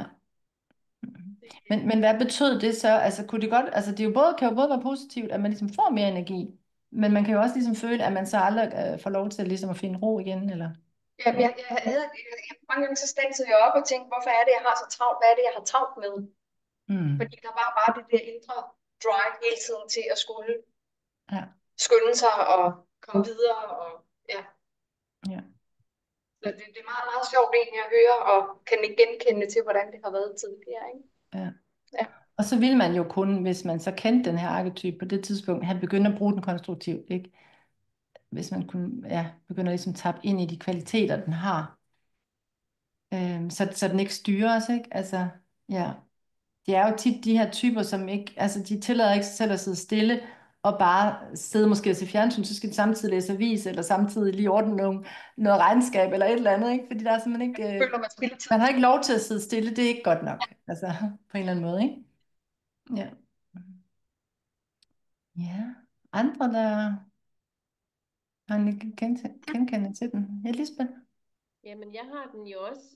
Men hvad betød det så? Altså kunne det godt, altså det er jo både, kan jo både være positivt, at man ligesom får mere energi, men man kan jo også ligesom føle, at man så aldrig får lov til ligesom at finde ro igen, eller? jamen, mange gange så standsede jeg op og tænkte, hvorfor er det, jeg har så travlt? Hvad er det, jeg har travlt med? Mm. Fordi der var bare det der indre drive hele tiden til at skulle Ja, skynde sig og komme videre. Og, ja. ja, Så det er meget, meget sjovt egentlig at høre og kan ikke genkende til, hvordan det har været tidligere. Ikke? ja. Ja. Og så vil man jo kun, hvis man så kendte den her arketype på det tidspunkt, have begyndt at bruge den konstruktivt, ikke? Hvis man kunne, ja, begynde at ligesom tappe ind i de kvaliteter, den har. Så den ikke styrer os, ikke? Altså, ja. Det er jo tit de her typer, som ikke, altså de tillader ikke sig selv at sidde stille og bare sidde måske og se fjernsyn, så skal de samtidig læse avis, eller samtidig lige ordne noget regnskab, eller et eller andet, ikke? Fordi der er simpelthen ikke, Føler man spilder tid. man har ikke lov til at sidde stille, det er ikke godt nok, altså på en eller anden måde, ikke? Ja. Ja. Andre, der har en genkendelse til den. Ja, Lisbeth? Jamen, jeg har den jo også,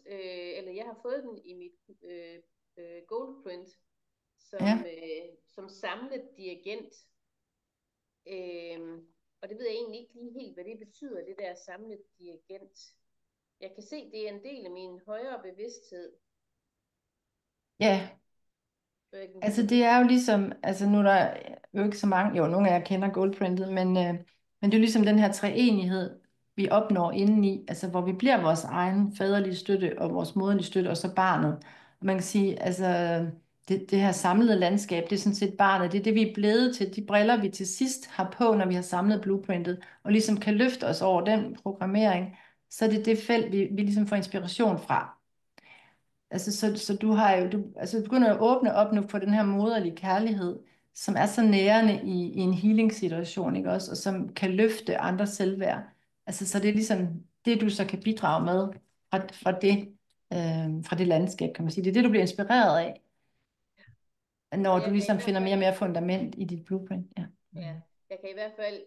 eller jeg har fået den i mit goldprint Ja. som samlet dirigent. Og det ved jeg egentlig ikke lige helt, hvad det betyder, det der samlet dirigent. Jeg kan se, det er en del af min højere bevidsthed. Ja, altså det er jo ligesom, altså nu er der jo ikke så mange, jo nogle af jer kender goldprintet, men det er jo ligesom den her treenighed, vi opnår indeni, altså hvor vi bliver vores egen faderlige støtte og vores moderlige støtte, og så barnet. Og man kan sige, altså det her samlede landskab, det er sådan set barnet, det er det, vi er blevet til, de briller, vi til sidst har på, når vi har samlet blueprintet, og ligesom kan løfte os over den programmering, så er det det felt, vi ligesom får inspiration fra. Altså, så du har jo, du begynder at åbne op nu for den her moderlige kærlighed, som er så nærende i en healing-situation, ikke også? Og som kan løfte andres selvværd. Altså, så det er ligesom det, du så kan bidrage med fra det landskab, kan man sige. Det er det, du bliver inspireret af, når Og du jeg kan i ligesom hvert finder mere og fald, mere fundament i dit blueprint. Ja. ja, jeg kan i hvert fald,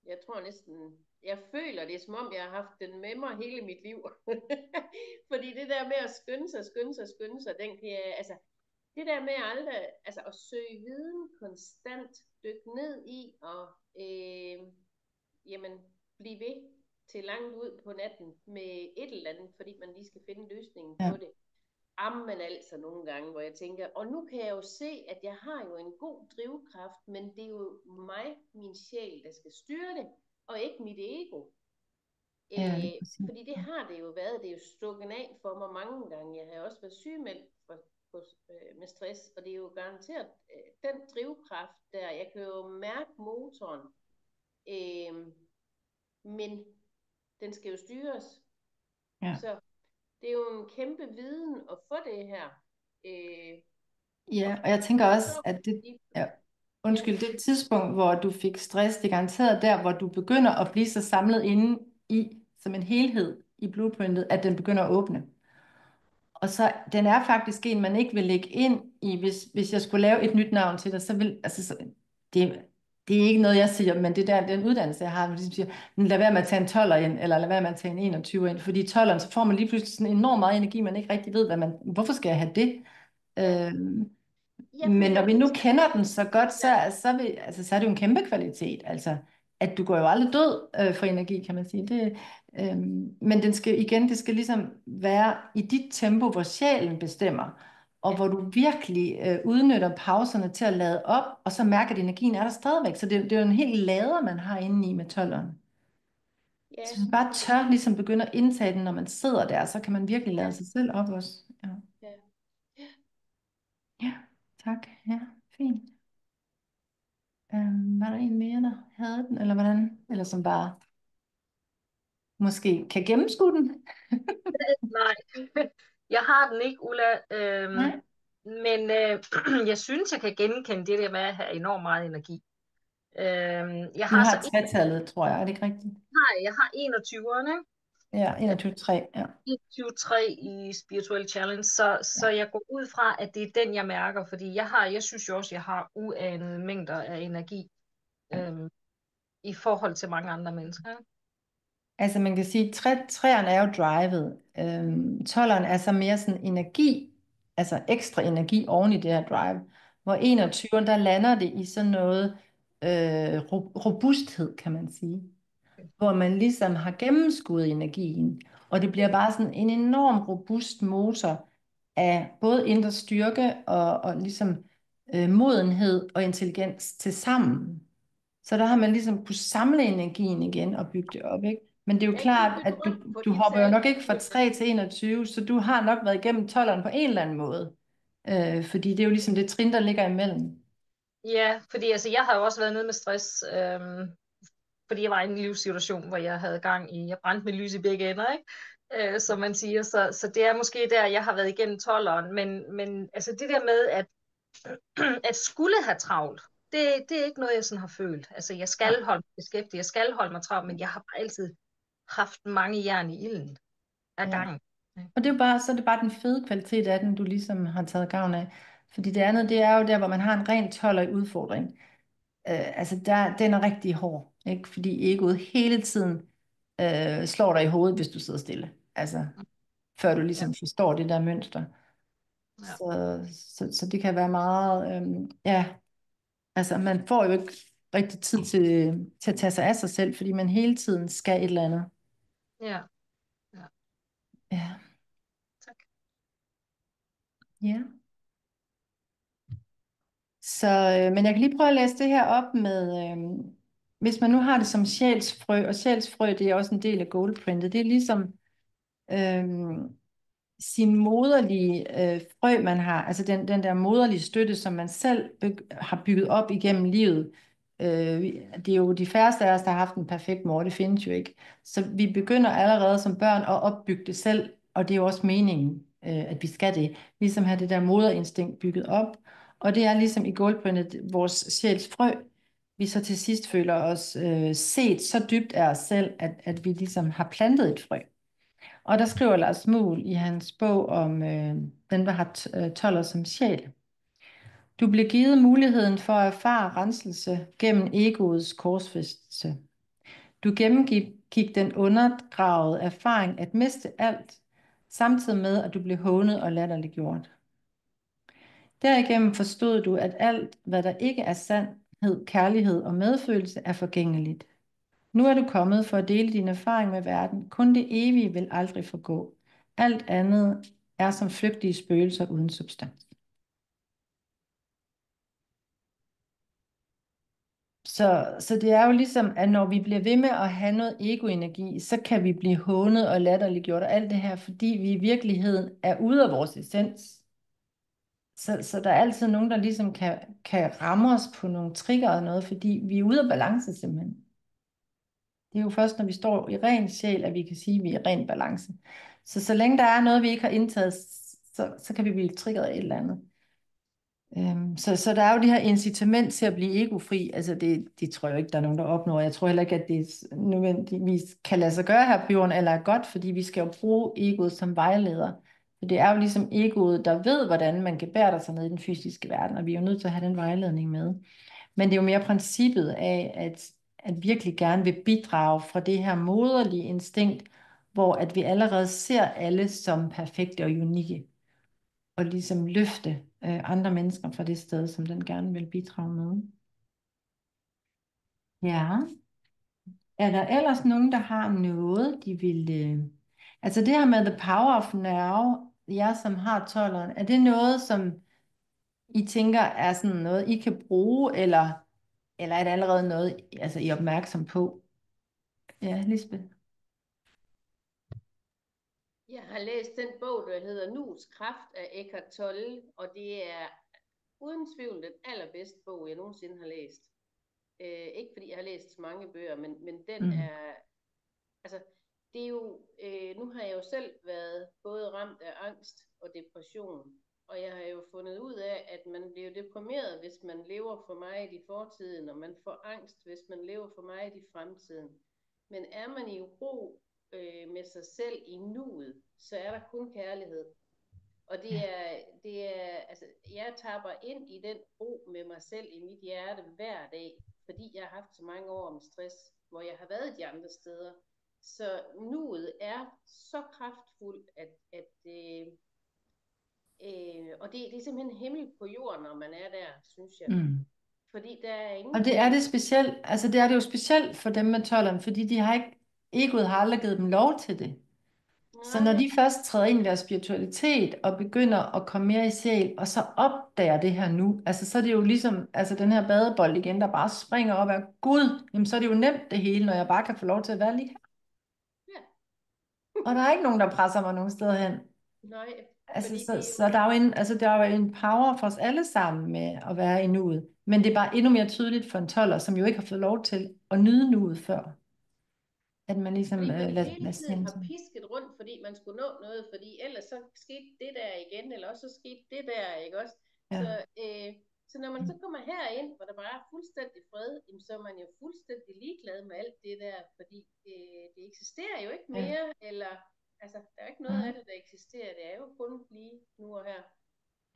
jeg tror næsten, jeg føler det, som om jeg har haft den med mig hele mit liv. Fordi det der med at skynde sig, den kan jeg, altså, det der med aldrig, altså at søge viden konstant, dykke ned i og jamen, blive ved til langt ud på natten med et eller andet, fordi man lige skal finde løsningen Ja. på det. Ammen altså nogle gange, hvor jeg tænker, og nu kan jeg jo se, at jeg har jo en god drivkraft, men det er jo mig, min sjæl, der skal styre det, og ikke mit ego. Ja, det er præcis. Fordi det har det jo været, det er jo stukket af for mig mange gange. Jeg har også været sygemeldt med stress, og det er jo garanteret den drivkraft der, jeg kan jo mærke motoren, men den skal jo styres. Ja. Så det er jo en kæmpe viden at få det her. Ja, og jeg tænker også, at det, ja, Ja, undskyld, det tidspunkt, hvor du fik stress, det er garanteret der, hvor du begynder at blive så samlet inde i, som en helhed i blueprintet, at den begynder at åbne. Og så, den er faktisk en, man ikke vil lægge ind i, hvis jeg skulle lave et nyt navn til dig, så vil, altså, det er ikke noget, jeg siger, men det der, den uddannelse, jeg har, ligesom siger, lad være med at tage en 12'er ind, eller lad være med at tage en 21'er ind, fordi 12'eren, så får man lige pludselig sådan enormt meget energi, man ikke rigtig ved, hvorfor skal jeg have det? ja. Øh, Ja, men fordi når man vi kan nu tage kender den den. så godt, så er det jo en kæmpe kvalitet. Altså, at du går jo aldrig død for energi, kan man sige. Men den skal igen, det skal ligesom være i dit tempo, hvor sjælen bestemmer, og Ja, hvor du virkelig udnytter pauserne til at lade op, og så mærker, at energien er der stadigvæk. Så det er jo en helt lader, man har inde i med 12'eren. Så ja, hvis man bare tør ligesom begynde at indtage den, når man sidder der, så kan man virkelig lade ja, sig selv op også. Ja, ja. ja, tak. Ja, fint. Var der en mere, der havde den, eller hvordan? Eller som bare måske kan gennemskue den? Nej, jeg har den ikke, Ulla. Nej? Men jeg synes, jeg kan genkende det der med at have enormt meget energi. Jeg Du har så har tretallet, tror jeg. Er det ikke rigtigt? jeg har 21'eren, ikke? Ja, 21-3. Ja. 21-3 i Spiritual Challenge, så jeg går ud fra, at det er den, jeg mærker, fordi jeg synes jo også, jeg har uanede mængder af energi i forhold til mange andre mennesker. Ikke? Altså man kan sige, at træerne er jo drivet. 12'eren er så mere sådan energi, altså ekstra energi oven i det her drive. Hvor 21'eren, der lander det i sådan noget robusthed, kan man sige. Hvor man ligesom har gennemskuet energien. Og det bliver bare sådan en enorm robust motor af både indre styrke og ligesom modenhed og intelligens til sammen. Så der har man ligesom kunne samle energien igen og bygge det op, ikke? Men det er jo Jeg er ikke klart, helt at berømt for du de hopper jo tal. nok ikke fra 3 til 21, så du har nok været igennem 12'eren på en eller anden måde. Fordi det er jo ligesom det trin, der ligger imellem. Ja, fordi altså, jeg har jo også været nede med stress, fordi jeg var i en livssituation, hvor jeg havde gang i, jeg brændte med lys i begge ender, ikke? Som man siger, så det er måske der, jeg har været igennem 12'eren, men altså det der med, at skulle have travlt, det er ikke noget, jeg sådan har følt. Altså jeg skal holde mig beskæftiget, jeg skal holde mig travlt, men jeg har bare altid haft mange jern i ilden af Ja. gangen. Og det er jo bare, så er det bare den fede kvalitet af den, du ligesom har taget gavn af. Fordi det andet, det er jo der, hvor man har en ren 12'er udfordring. Altså, den er rigtig hård, ikke? Fordi egoet hele tiden slår dig i hovedet, hvis du sidder stille. Altså, før du Ja, ligesom forstår det der mønster. ja, Så det kan være meget, ja, altså man får jo ikke rigtig tid til at tage sig af sig selv, fordi man hele tiden skal et eller andet. ja, ja. Ja, Tak. ja. Så, men jeg kan lige prøve at læse det her op med, hvis man nu har det som sjælsfrø, og sjælsfrø, det er også en del af goldprintet, det er ligesom sin moderlige frø, man har, altså den der moderlige støtte, som man selv har bygget op igennem livet. Det er jo de færreste af os, der har haft en perfekt mor, det findes jo ikke. Så vi begynder allerede som børn at opbygge det selv, og det er jo også meningen, at vi skal det. Ligesom have det der moderinstinkt bygget op, og det er ligesom i Goldprintet vores sjæls frø, vi så til sidst føler os set så dybt af os selv, at vi ligesom har plantet et frø. Og der skriver Lars Muhl i hans bog om den, der har 12'er som sjæl. Du blev givet muligheden for at erfare renselse gennem egoets korsfæstelse. Du gennemgik den undergravede erfaring at miste alt, samtidig med, at du blev hånet og latterliggjort. Derigennem forstod du, at alt, hvad der ikke er sandhed, kærlighed og medfølelse, er forgængeligt. Nu er du kommet for at dele din erfaring med verden. Kun det evige vil aldrig forgå. Alt andet er som flygtige spøgelser uden substans. Så det er jo ligesom, at når vi bliver ved med at have noget egoenergi, så kan vi blive hånet og latterliggjort og alt det her, fordi vi i virkeligheden er ude af vores essens. Så der er altid nogen, der ligesom kan ramme os på nogle trigger og noget, fordi vi er ude af balance simpelthen. Det er jo først, når vi står i ren sjæl, at vi kan sige, at vi er i ren balance. Så længe der er noget, vi ikke har indtaget, så kan vi blive triggeret af et eller andet. Så der er jo det her incitament til at blive egofri. Altså det tror jeg ikke, der er nogen, der opnår. Jeg tror heller ikke, at det nødvendigvis kan lade sig gøre her på jorden, eller er godt, fordi vi skal jo bruge egoet som vejleder. For det er jo ligesom egoet, der ved, hvordan man gebærder sig ned i den fysiske verden, og vi er jo nødt til at have den vejledning med. Men det er jo mere princippet af, at virkelig gerne vil bidrage fra det her moderlige instinkt, hvor at vi allerede ser alle som perfekte og unikke, og ligesom løfte andre mennesker fra det sted, som den gerne vil bidrage med. Ja. Er der ellers nogen, der har noget, de vil... Altså det her med the power of now, jer som har 12'eren, er det noget, som I tænker er sådan noget, I kan bruge, eller er det allerede noget, altså, I er opmærksom på? Ja, Lisbeth. Jeg har læst den bog, der hedder Nuets Kraft af Eckhart Tolle, og det er uden tvivl den allerbedste bog, jeg nogensinde har læst. Ikke fordi jeg har læst så mange bøger, men den er, altså det er jo, nu har jeg jo selv været både ramt af angst og depression, Og jeg har jo fundet ud af, at man bliver deprimeret, hvis man lever for meget i fortiden, og man får angst, hvis man lever for meget i fremtiden. Men er man i ro med sig selv i nuet, så er der kun kærlighed. Og altså, jeg tapper ind i den ro med mig selv i mit hjerte hver dag, fordi jeg har haft så mange år med stress, hvor jeg har været de andre steder. Så nuet er så kraftfuldt, og det er simpelthen himmel på jorden, når man er der, synes jeg. Mm. Fordi der er ingen... Og det er det specielt, altså det er det jo specielt for dem med 12'eren, fordi de har ikke, egoet har aldrig givet dem lov til det. Så når Nej, de først træder ind i deres spiritualitet og begynder at komme mere i sjæl, og så opdager det her nu, altså så er det jo ligesom altså den her badebold igen, der bare springer op af Gud, jamen så er det jo nemt det hele, når jeg bare kan få lov til at være lige her. ja, Og der er ikke nogen, der presser mig nogen steder hen. nej, Altså, fordi det er så der er jo der er jo en power for os alle sammen med at være i nuet. Men det er bare endnu mere tydeligt for en 12'er, som jo ikke har fået lov til at nyde nuet før. At man ligesom fordi man hele lader tiden sin... har pisket rundt, fordi man skulle nå noget, fordi ellers så skete det der igen, eller også så skete det der, ikke også? Ja. Så når man så kommer herind, hvor der bare er fuldstændig fred, jamen, så er man jo fuldstændig ligeglad med alt det der, fordi det eksisterer jo ikke mere, eller altså, der er jo ikke noget af det, der eksisterer, det er jo kun lige nu og her.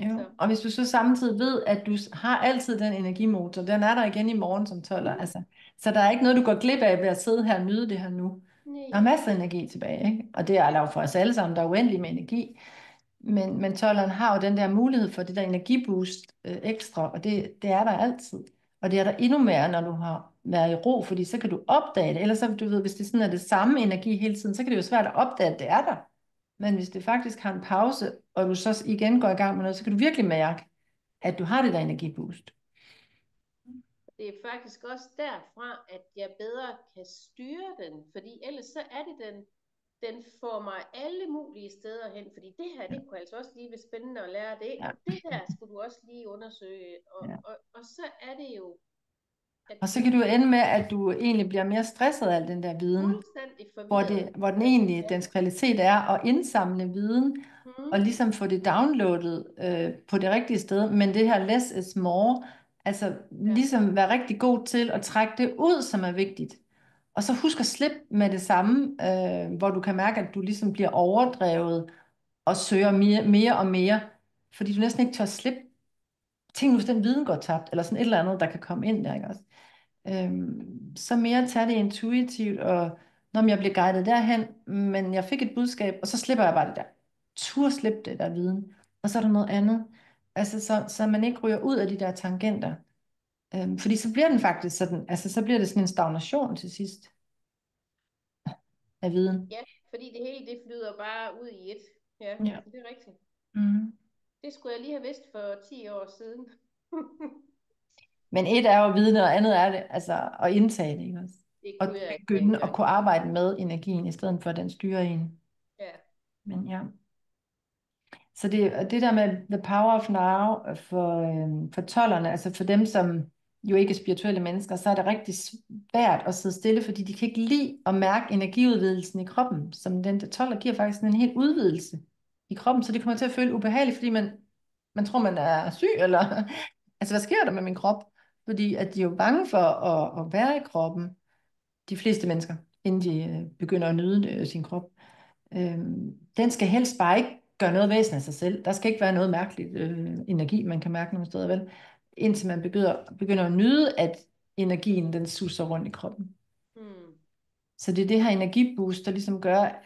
Jo. Så. Og hvis du så samtidig ved, at du har altid den energimotor, den er der igen i morgen som 12'er, altså. Så der er ikke noget, du går glip af ved at sidde her og nyde det her nu. Nej. Der er masser af energi tilbage, ikke? Og det er der jo for os alle sammen, der er uendelig med energi. Men 12'eren har jo den der mulighed for det der energiboost ekstra, og det er der altid. Og det er der endnu mere, når du har været i ro, fordi så kan du opdage det. Ellers så, du ved, hvis det sådan er det samme energi hele tiden, så kan det jo svært at opdage, at det er der. Men hvis det faktisk har en pause, og du så igen går i gang med noget, så kan du virkelig mærke, at du har det der energiboost. Det er faktisk også derfra, at jeg bedre kan styre den, fordi ellers så er det den får mig alle mulige steder hen, fordi det her, det kunne altså også lige være spændende at lære det. Ja. Det der skulle du også lige undersøge, Ja. og så er det jo... Og så kan du jo ende med, at du egentlig bliver mere stresset af al den der viden, fuldstændig forvirret. hvor den egentlig, dens kvalitet er at indsamle viden, og Mm. ligesom få det downloadet på det rigtige sted, men det her less is more, altså ligesom være rigtig god til at trække det ud, som er vigtigt. Og så husk at slippe med det samme, hvor du kan mærke, at du ligesom bliver overdrevet og søger mere og mere, fordi du næsten ikke tør slippe. Tænk nu, hvis den viden går tabt, eller sådan et eller andet, der kan komme ind der, ikke også? Så mere tage det intuitivt, og når jeg bliver guidet derhen, men jeg fik et budskab, og så slipper jeg bare det der. Tur slippe det der viden, og så er der noget andet. Altså, så man ikke ryger ud af de der tangenter. Fordi så bliver den faktisk sådan, altså så bliver det sådan en stagnation til sidst af viden. Ja, fordi det hele, det flyder bare ud i et. Ja, Ja. det er rigtigt. Mm. Det skulle jeg lige have vidst for 10 år siden. Men et er jo viden, og andet er det, altså at indtage det, ikke også? Det Og kunne jeg ikke begynde at dengang. kunne arbejde med energien, i stedet for at den styrer en. Ja. Men ja. Så det der med the power of now for 12'erne, altså for dem, som jo ikke er spirituelle mennesker, så er det rigtig svært at sidde stille, fordi de kan ikke lide at mærke energiudvidelsen i kroppen, som den der 12'er giver faktisk en hel udvidelse i kroppen, så det kommer til at føle ubehageligt, fordi man tror, man er syg, eller altså hvad sker der med min krop? Fordi at de er jo bange for at være i kroppen, de fleste mennesker, inden de begynder at nyde sin krop. Den skal helst bare ikke gøre noget væsen af sig selv. Der skal ikke være noget mærkeligt energi, man kan mærke nogle steder, vel? Indtil man begynder at nyde, at energien den suser rundt i kroppen. Hmm. Så det er det her energiboost, der ligesom gør,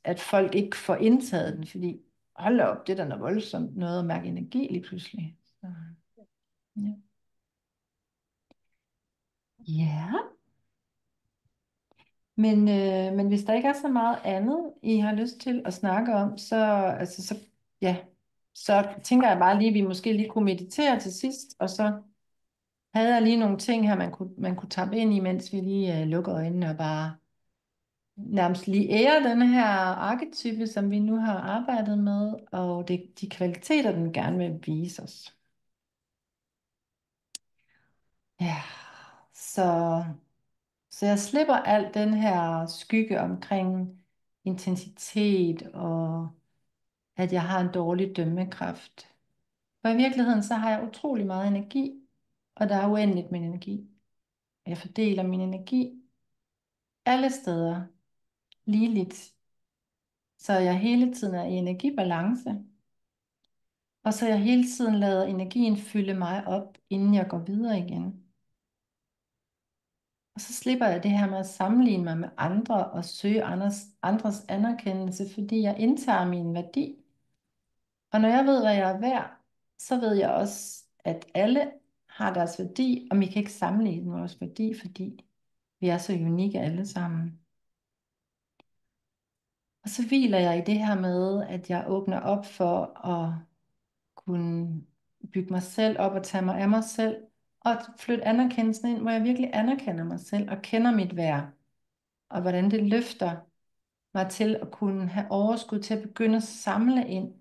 at folk ikke får indtaget den, fordi hold da op, det er da noget voldsomt noget at mærke energi lige pludselig. Så, ja. Ja. Men hvis der ikke er så meget andet, I har lyst til at snakke om, så tænker jeg bare lige, at vi måske lige kunne meditere til sidst, og så havde jeg lige nogle ting her, man kunne tappe ind i, mens vi lige lukker øjnene og bare nærmest lige ære den her arketype, som vi nu har arbejdet med, og de kvaliteter, den gerne vil vise os. Ja, så jeg slipper alt den her skygge omkring intensitet og at jeg har en dårlig dømmekraft. For i virkeligheden, så har jeg utrolig meget energi, og der er uendeligt med energi. Jeg fordeler min energi alle steder ligeligt, så jeg hele tiden er i energibalance, og så jeg hele tiden lader energien fylde mig op, inden jeg går videre igen. Og så slipper jeg det her med at sammenligne mig med andre og søge andres anerkendelse, fordi jeg indtager min værdi. Og når jeg ved, hvad jeg er værd, så ved jeg også, at alle har deres værdi, og vi kan ikke sammenligne vores værdi, fordi vi er så unikke alle sammen. Og så hviler jeg i det her med, at jeg åbner op for at kunne bygge mig selv op og tage mig af mig selv, og flytte anerkendelsen ind, hvor jeg virkelig anerkender mig selv og kender mit værd, og hvordan det løfter mig til at kunne have overskud til at begynde at samle ind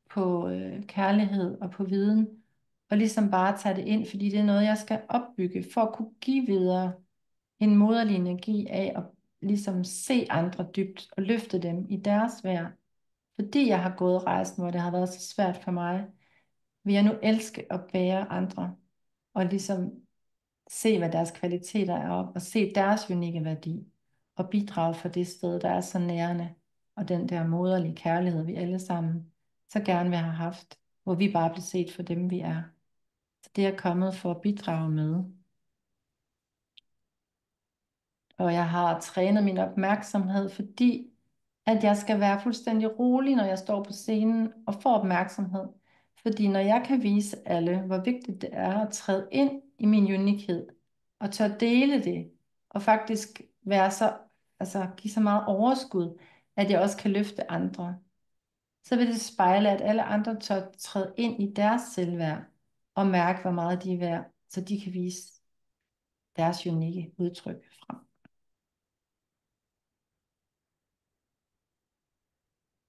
på kærlighed og på viden, og ligesom bare tage det ind, fordi det er noget, jeg skal opbygge, for at kunne give videre en moderlig energi af at ligesom se andre dybt og løfte dem i deres værd. Fordi jeg har gået rejsen, hvor det har været så svært for mig, vil jeg nu elske at bære andre, og ligesom se, hvad deres kvaliteter er op, og se deres unikke værdi, og bidrage for det sted, der er så nærende, og den der moderlige kærlighed, vi alle sammen så gerne vil have haft, hvor vi bare bliver set for dem, vi er. Så det er kommet for at bidrage med. Og jeg har trænet min opmærksomhed, fordi at jeg skal være fuldstændig rolig, når jeg står på scenen og får opmærksomhed. Fordi når jeg kan vise alle, hvor vigtigt det er at træde ind i min unikhed, og tør dele det, og faktisk være så, altså give så meget overskud, at jeg også kan løfte andre, så vil det spejle, at alle andre tør træde ind i deres selvværd, og mærke, hvor meget de er værd, så de kan vise deres unikke udtryk frem.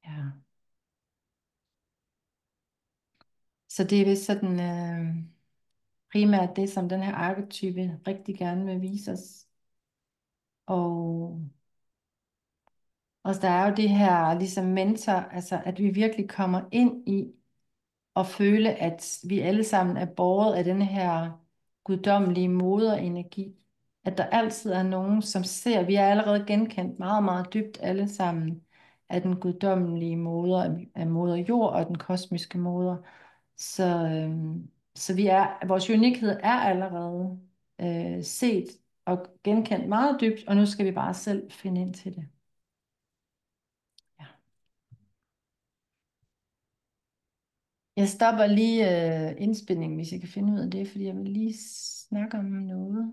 Ja. Så det er vist sådan primært det, som den her arketype rigtig gerne vil vise os. Og der er jo det her ligesom mentor, altså at vi virkelig kommer ind i at føle, at vi alle sammen er båret af den her guddommelige moderenergi. At der altid er nogen, som ser, vi er allerede genkendt meget, meget dybt alle sammen, af den guddommelige moder, af moder jord og den kosmiske moder. Så vores unikhed er allerede set og genkendt meget dybt, og nu skal vi bare selv finde ind til det. Ja. Jeg stopper lige indspilningen, hvis jeg kan finde ud af det, fordi jeg vil lige snakke om noget.